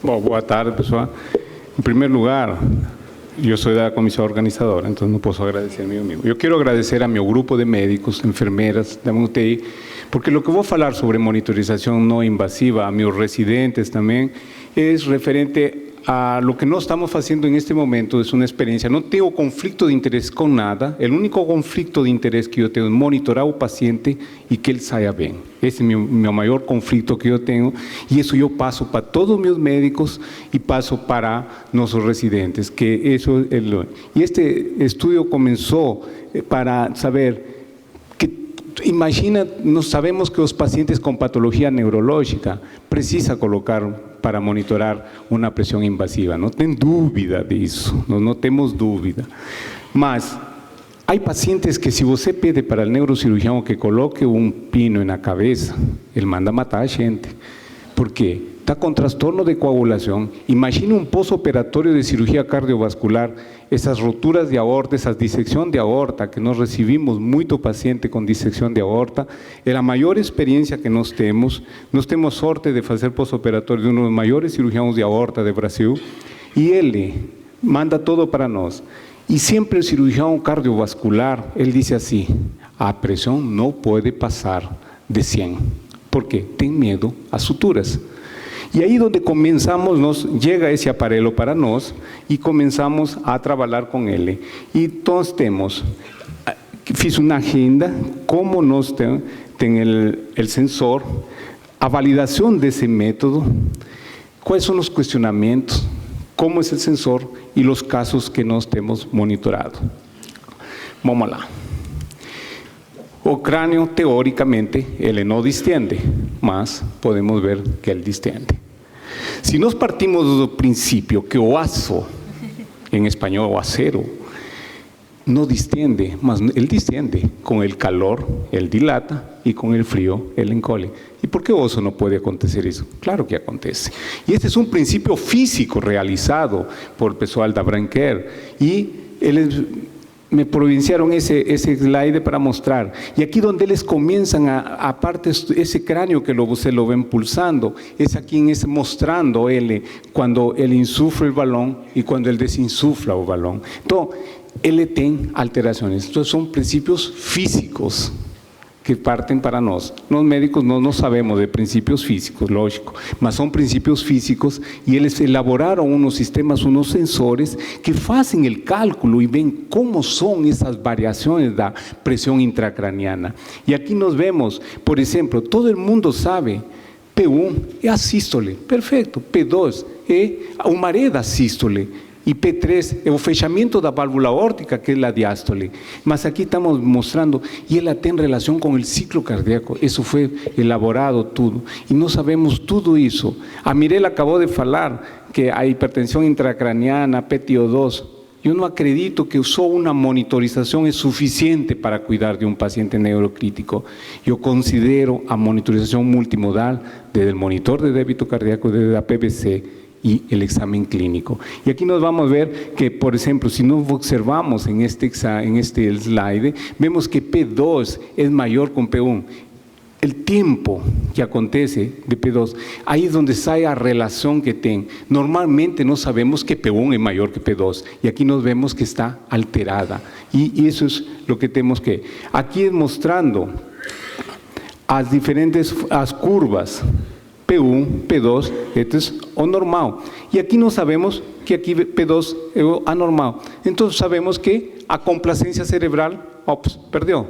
Boa tarde, pessoal. Em primeiro lugar, eu sou da comissão organizadora, então não posso agradecer a meu amigo. Eu quero agradecer a meu grupo de médicos, enfermeiras da UTI, porque o que vou falar sobre monitorização não invasiva, a meus residentes também, é referente a lo que nós estamos fazendo em este momento. É uma experiência, não tenho conflito de interesse com nada, o único conflito de interesse que eu tenho é monitorar o paciente e que ele saia bem. Esse é o meu maior conflito que eu tenho, e isso eu passo para todos os meus médicos e passo para nossos residentes, que isso é. E este estudo começou para saber que, imagina, nós sabemos que os pacientes com patologia neurológica precisam colocar para monitorar uma pressão invasiva, não tem dúvida disso, não temos dúvida. Mas há pacientes que, se você pede para o neurocirurgião que coloque um pino na cabeça, ele manda matar a gente. Por quê? Está com transtorno de coagulação. Imagine um pós-operatório de cirurgia cardiovascular, essas roturas de aorta, essas dissecções de aorta, que nós recebemos muito paciente com dissecção de aorta, é a maior experiência que nós temos. Nós temos sorte de fazer pós-operatório de um dos maiores cirurgiões de aorta do Brasil, e ele manda todo para nós. E sempre o cirurgião cardiovascular, ele diz assim: a pressão não pode passar de 100, porque tem medo às suturas. E aí onde começamos, chega esse aparelho para nós e começamos a trabalhar com ele. E nós fiz uma agenda, como nós tem o sensor, a validação desse método, quais são os questionamentos, como é o sensor e os casos que nós temos monitorado. Vamos lá. O crânio, teoricamente, ele não distende, mas podemos ver que ele distende. Se nós partimos do princípio que o aço, em espanhol o acero, não distende, mas ele distende. Com o calor, ele dilata, e com o frio, ele encolhe. E por que o osso não pode acontecer isso? Claro que acontece. E este é um princípio físico realizado por pessoal da Brancaire, e eles me provinciaram esse slide para mostrar. E aqui onde eles começam a parte, esse crânio que você lo vem pulsando, é aqui mostrando ele quando ele insufla o balão e quando ele desinsufla o balão. Então, ele tem alterações. Então, são princípios físicos que partem para nós. Nós médicos não sabemos de princípios físicos, lógico, mas são princípios físicos, e eles elaboraram uns sistemas, uns sensores que fazem o cálculo e veem como são essas variações da pressão intracraniana. E aqui nós vemos, por exemplo, todo mundo sabe, P1 é a sístole, perfeito, P2 é o maré da sístole, e P3 é o fechamento da válvula aórtica, que é a diástole. Mas aqui estamos mostrando, e ela tem relação com o ciclo cardíaco. Isso foi elaborado tudo. E nós sabemos tudo isso. A Mirella acabou de falar que a hipertensão intracraniana, PTO2, eu não acredito que só uma monitorização é suficiente para cuidar de um paciente neurocrítico. Eu considero a monitorização multimodal, desde o monitor de débito cardíaco, desde a PVC, y el examen clínico. Y aquí nos vamos a ver que, por ejemplo, si nos observamos en este slide, vemos que P2 es mayor con P1. El tiempo que acontece de P2, ahí es donde sale a relación que tiene. Normalmente no sabemos que P1 es mayor que P2, y aquí nos vemos que está alterada. Y eso es lo que tenemos que... Aquí es mostrando as diferentes curvas, P1, P2, esto es o normal. Y aquí no sabemos que aquí P2 es anormal. Entonces sabemos que a complacencia cerebral, perdió.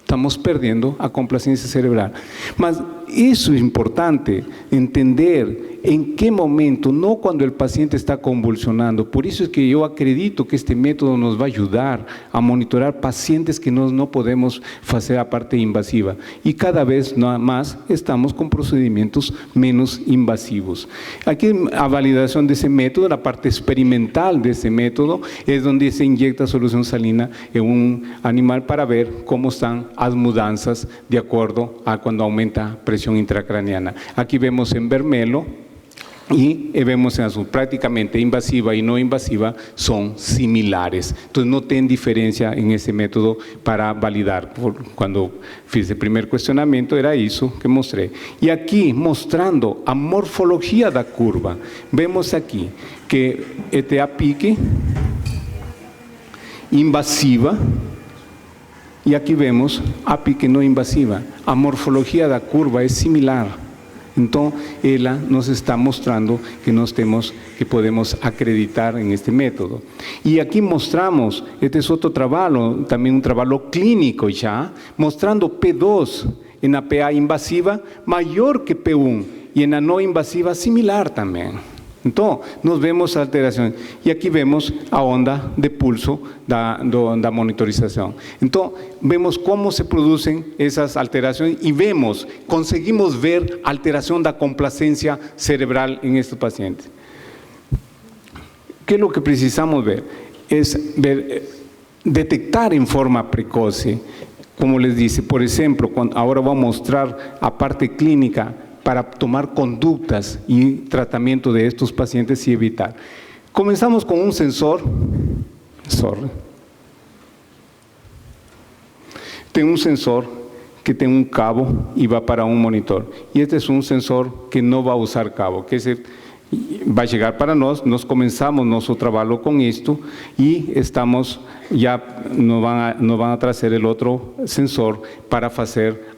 Estamos perdiendo a complacencia cerebral. Mas isso é importante, entender em que momento, não quando o paciente está convulsionando. Por isso é que eu acredito que este método nos vai ajudar a monitorar pacientes que nós não podemos fazer a parte invasiva. E cada vez mais estamos com procedimentos menos invasivos. Aqui a validação desse método, a parte experimental desse método, é onde se inyecta solução salina em um animal para ver como estão as mudanças de acordo a quando aumenta a pressão intracraniana. Aqui vemos em vermelho Y vemos en azul, prácticamente invasiva y no invasiva son similares. Entonces no tienen diferencia en ese método para validar. Cuando fiz el primer cuestionamiento era eso que mostré. Y aquí mostrando a morfología da curva, vemos aquí que este a pique invasiva y aquí vemos a pique no invasiva. A morfología da curva es similar. Entonces, ella nos está mostrando que podemos acreditar en este método. Y aquí mostramos, este es otro trabajo, también un trabajo clínico ya, mostrando P2 en la PA invasiva mayor que P1 y en la no invasiva similar también. Entonces, nos vemos alteraciones. Y aquí vemos a onda de pulso da monitorización. Entonces, vemos cómo se producen esas alteraciones y conseguimos ver alteración da complacencia cerebral en estos pacientes. ¿Qué es lo que precisamos ver? Es detectar en forma precoce, como les dice, por ejemplo, ahora voy a mostrar a parte clínica, para tomar conductas y tratamiento de estos pacientes y evitar. Comenzamos con un sensor. Tengo un sensor que tiene un cabo y va para un monitor. Y este es un sensor que no va a usar cabo, que va a llegar para nos comenzamos nuestro trabajo con esto y nos van a traer el otro sensor para hacer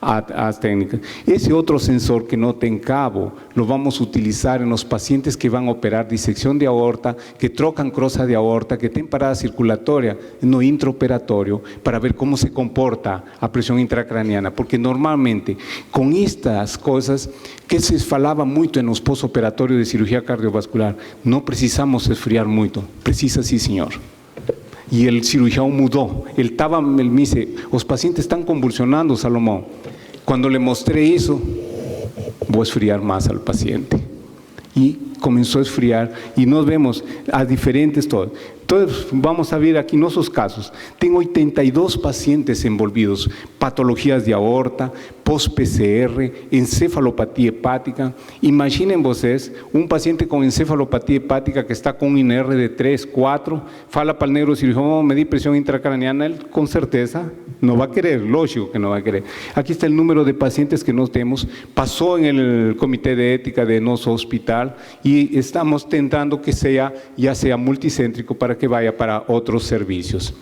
as técnicas. Ese otro sensor que no tem cabo, lo vamos a utilizar en los pacientes que van a operar disección de aorta, que trocan crosa de aorta, que tienen parada circulatoria no intraoperatorio, para ver cómo se comporta a presión intracraniana, porque normalmente con estas cosas que se falaba mucho en los postoperatorios de cirugía cardiovascular, no precisamos esfriar mucho, precisa sí señor. Y el cirujano mudó, él me dice, los pacientes están convulsionando, Salomón. Cuando le mostré eso, voy a esfriar más al paciente. Y comenzó a esfriar y nos vemos a diferentes todos. Entonces vamos a ver aquí nuestros casos. Tengo 82 pacientes envolvidos, patologías de aorta, post-PCR, encefalopatía hepática. Imaginen ustedes un paciente con encefalopatía hepática que está con un INR de 3, 4, fala para el neurocirujano, medir presión intracraniana, él con certeza no va a querer, lógico que no va a querer. Aquí está el número de pacientes que nos tenemos, pasó en el comité de ética de nuestro hospital y estamos intentando que ya sea multicéntrico para que vaya para otros servicios.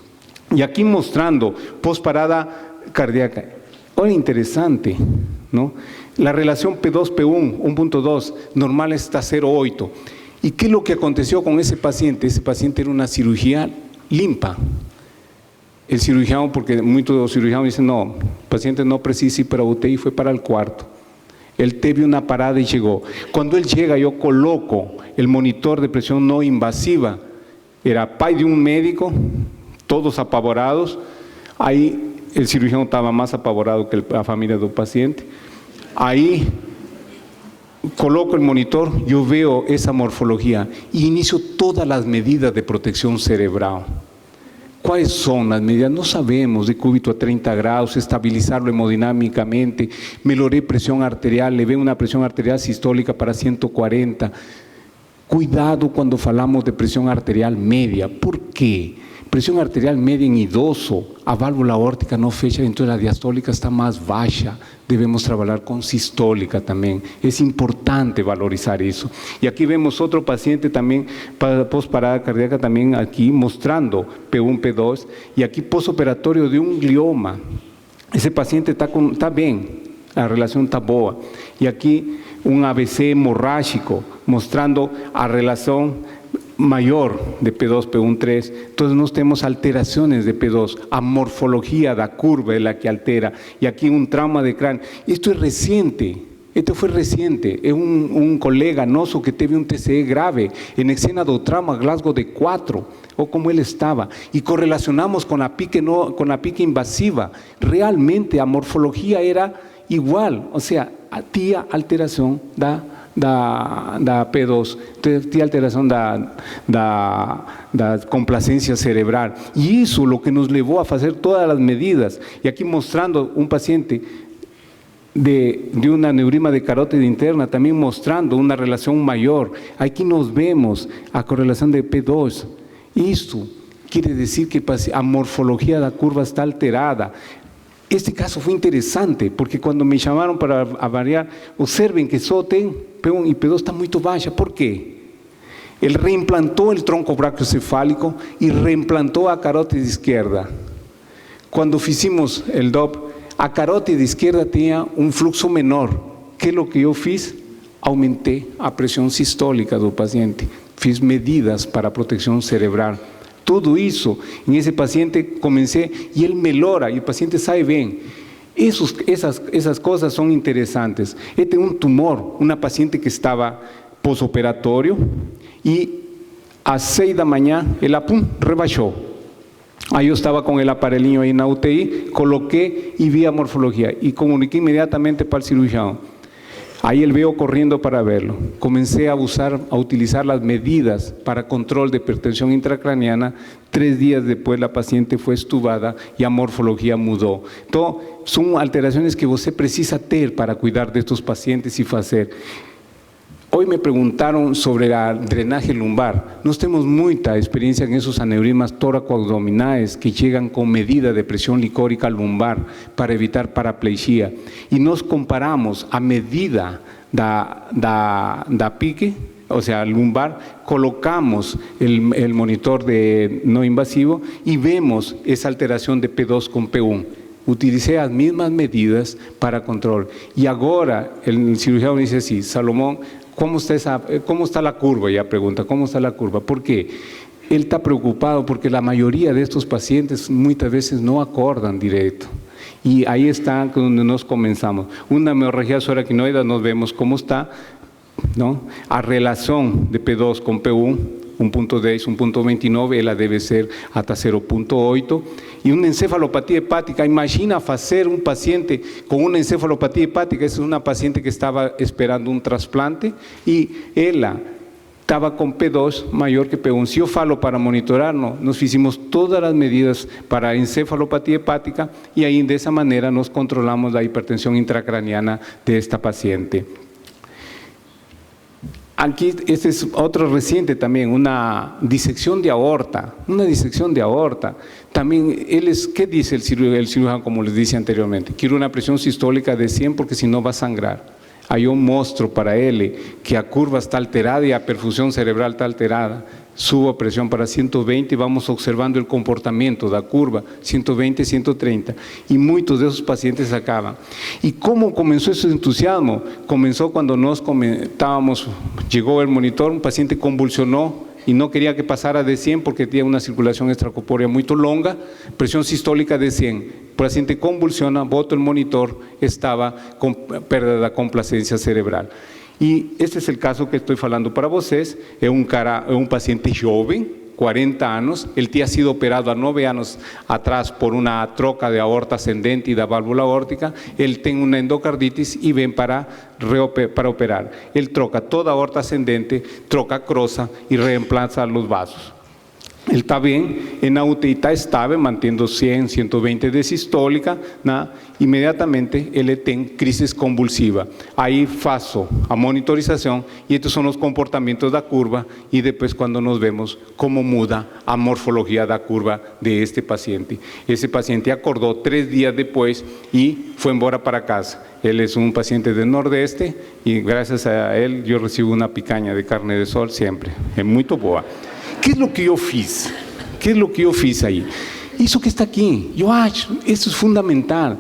Y aquí mostrando posparada cardíaca. Ahora interesante, ¿no? La relación P2-P1, 1.2, normal está 0.8. ¿Y qué es lo que aconteció con ese paciente? Ese paciente era una cirugía limpa. El cirujano, porque muchos cirujanos dicen, no, el paciente no precisa ir para UTI, fue para el cuarto. Él tuvo una parada y llegó. Cuando él llega, yo coloco el monitor de presión no invasiva. Era pai de un médico, todos apavorados. Ahí el cirujano estaba más apavorado que la familia del paciente. Ahí coloco el monitor, yo veo esa morfología y inicio todas las medidas de protección cerebral. ¿Cuáles son las medidas? No sabemos, de cúbito a 30 grados, estabilizarlo hemodinámicamente, meloré presión arterial, le veo una presión arterial sistólica para 140. Cuidado cuando falamos de presión arterial media. ¿Por qué? Presión arterial media en idoso, a válvula aórtica no fecha, entonces la diastólica está más baja. Debemos trabajar con sistólica también. Es importante valorizar eso. Y aquí vemos otro paciente también, posparada cardíaca también aquí, mostrando P1, P2, y aquí postoperatorio de un glioma. Ese paciente está bien, la relación está boa. Y aquí un ABC hemorrágico, mostrando a relación mayor de P2, P1, 3, entonces no tenemos alteraciones de P2, a morfología da curva es la que altera, y aquí un trauma de cráneo. Esto es reciente, esto fue reciente, es un colega noso que tuvo un TCE grave, en escena do trauma, Glasgow de 4, o como él estaba, y correlacionamos con la pique invasiva, realmente a morfología era igual, o sea, tía alteración da P2, tía alteración da complacencia cerebral. Y eso lo que nos llevó a hacer todas las medidas. Y aquí mostrando un paciente de un aneurisma de carótida interna, también mostrando una relación mayor. Aquí nos vemos a correlación de P2. Esto quiere decir que la morfología de la curva está alterada. Este caso fue interesante porque cuando me llamaron para avaliar, observen que SOTEN, P1 y P2 está muy baja. ¿Por qué? Él reimplantó el tronco brachiocefálico y reimplantó a carótida izquierda. Cuando hicimos el DOP, a carótida izquierda tenía un flujo menor. ¿Qué es lo que yo hice? Aumenté a presión sistólica del paciente. Fiz medidas para protección cerebral. Todo eso en ese paciente comencé y él melhora y el paciente sabe bien. Esas cosas son interesantes. Este es un tumor, una paciente que estaba posoperatorio y a 6 da manhã ela rebajó. Aí eu estava com el aparelhinho aí na UTI, coloquei e vi a morfología y comuniqué inmediatamente para el cirujano. Ahí él veo corriendo para verlo. Comencé a utilizar las medidas para control de hipertensión intracraniana. 3 días después la paciente fue estubada y a morfología mudó. Entonces, son alteraciones que você precisa ter para cuidar de estos pacientes y hacer. Hoy me preguntaron sobre el drenaje lumbar. Nós temos mucha experiencia en esos aneurismas tóraco-abdominales que llegan con medida de presión licórica lumbar para evitar paraplegia. Y nos comparamos a medida da pique, o sea, lumbar, colocamos el monitor de no invasivo y vemos esa alteración de P2 con P1. Utilicé las mismas medidas para control. Y ahora el cirujano me dice así, Salomón, ¿cómo está la curva? Ya pregunta, ¿cómo está la curva? ¿Por qué? Él está preocupado porque la mayoría de estos pacientes muchas veces no acordan directo. Y ahí está donde nos comenzamos. Una hemorragia subaracnoide, nos vemos cómo está, ¿no? A relación de P2 con P1, 1.10, 1.29, ela debe ser hasta 0.8. Y una encefalopatía hepática, imagina hacer un paciente con una encefalopatía hepática, esa es una paciente que estaba esperando un trasplante y ella estaba con P2 mayor que P1. Si yo falo para monitorarnos, nos hicimos todas las medidas para encefalopatía hepática y ahí de esa manera nos controlamos la hipertensión intracraniana de esta paciente. Aquí, este es otro reciente también, una disección de aorta, También, ¿qué dice el cirujano, como les dije anteriormente? Quiero una presión sistólica de 100 porque si no va a sangrar. Hay un monstruo para él que la curva está alterada y la perfusión cerebral está alterada. Subo a presión para 120 y vamos observando el comportamiento de la curva, 120, 130. Y muchos de esos pacientes acaban. ¿Y cómo comenzó ese entusiasmo? Comenzó cuando nos comentábamos, llegó el monitor, un paciente convulsionó y no quería que pasara de 100 porque tenía una circulación extracorpórea muy longa, presión sistólica de 100. El paciente convulsiona, boto el monitor, estaba con pérdida de complacencia cerebral. Y este es el caso que estoy falando para vocês. Es un paciente joven, 40 años, él ha sido operado a 9 años atrás por una troca de aorta ascendente y de válvula aórtica. Él tiene una endocarditis y ven para operar. Él troca toda aorta ascendente, troca crosa y reemplaza los vasos. Él está bien, en la UTI está estable, manteniendo 100, 120 de sistólica, ¿no? Inmediatamente él tiene crisis convulsiva. Ahí faço a monitorización y estos son los comportamientos de la curva y después cuando nos vemos cómo muda a morfología de la curva de este paciente. Ese paciente acordó 3 días después y fue embora para casa. Él es un paciente del Nordeste y gracias a él yo recibo una picaña de carne de sol siempre. Es muy boa. ¿Qué es lo que yo fiz? ¿Qué es lo que yo fiz ahí? Eso que está aquí, yo acho, eso es fundamental.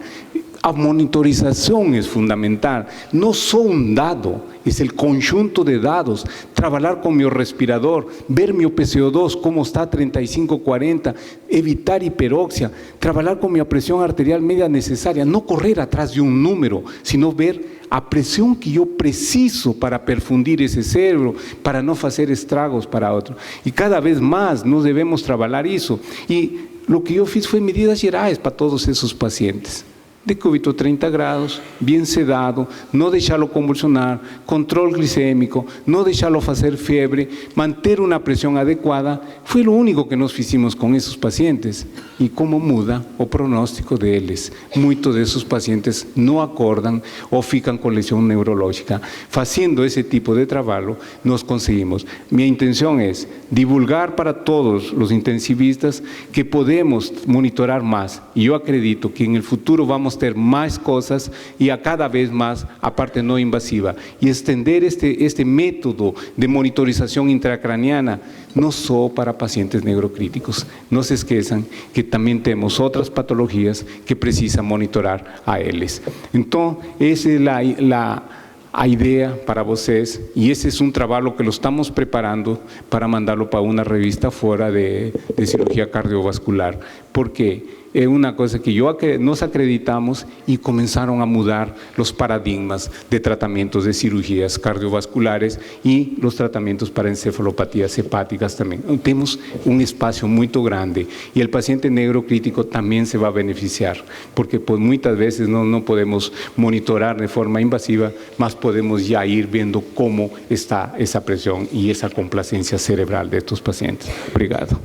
A monitorización es fundamental. No só un dado, es el conjunto de dados. Trabajar con mi respirador, ver mi PCO2, cómo está 35-40, evitar hiperoxia, trabajar con mi presión arterial media necesaria, no correr atrás de un número, sino ver a presión que yo preciso para perfundir ese cerebro, para no hacer estragos para otro. Y cada vez más nos debemos trabajar eso. Y lo que yo fiz fue medidas gerais para todos esos pacientes. decúbito 30 grados, bien sedado, no deixá-lo convulsionar, controle glicêmico, não deixá-lo fazer fiebre, manter uma pressão adequada, foi o único que nós fizemos com esses pacientes. E como muda o pronóstico deles. Muitos desses pacientes não acordam ou ficam com lesão neurológica. Fazendo esse tipo de trabalho, nós conseguimos. Minha intenção é divulgar para todos os intensivistas que podemos monitorar mais. E eu acredito que no futuro vamos ter mais coisas e a cada vez mais a parte não invasiva. E estender este método de monitorização intracraniana não só para pacientes neurocríticos. Não se esqueçam que também temos outras patologias que precisam monitorar a eles. Então, essa é a ideia para vocês, e esse é um trabalho que lo estamos preparando para mandá-lo para uma revista fora de cirurgia cardiovascular, porque é uma coisa que nós acreditamos e começaram a mudar os paradigmas de tratamentos de cirurgias cardiovasculares e os tratamentos para encefalopatias hepáticas também. Temos um espaço muito grande e o paciente neurocrítico também se vai beneficiar, porque muitas vezes não podemos monitorar de forma invasiva, mas podemos já ir vendo como está essa pressão e essa complacência cerebral destes pacientes. Obrigado.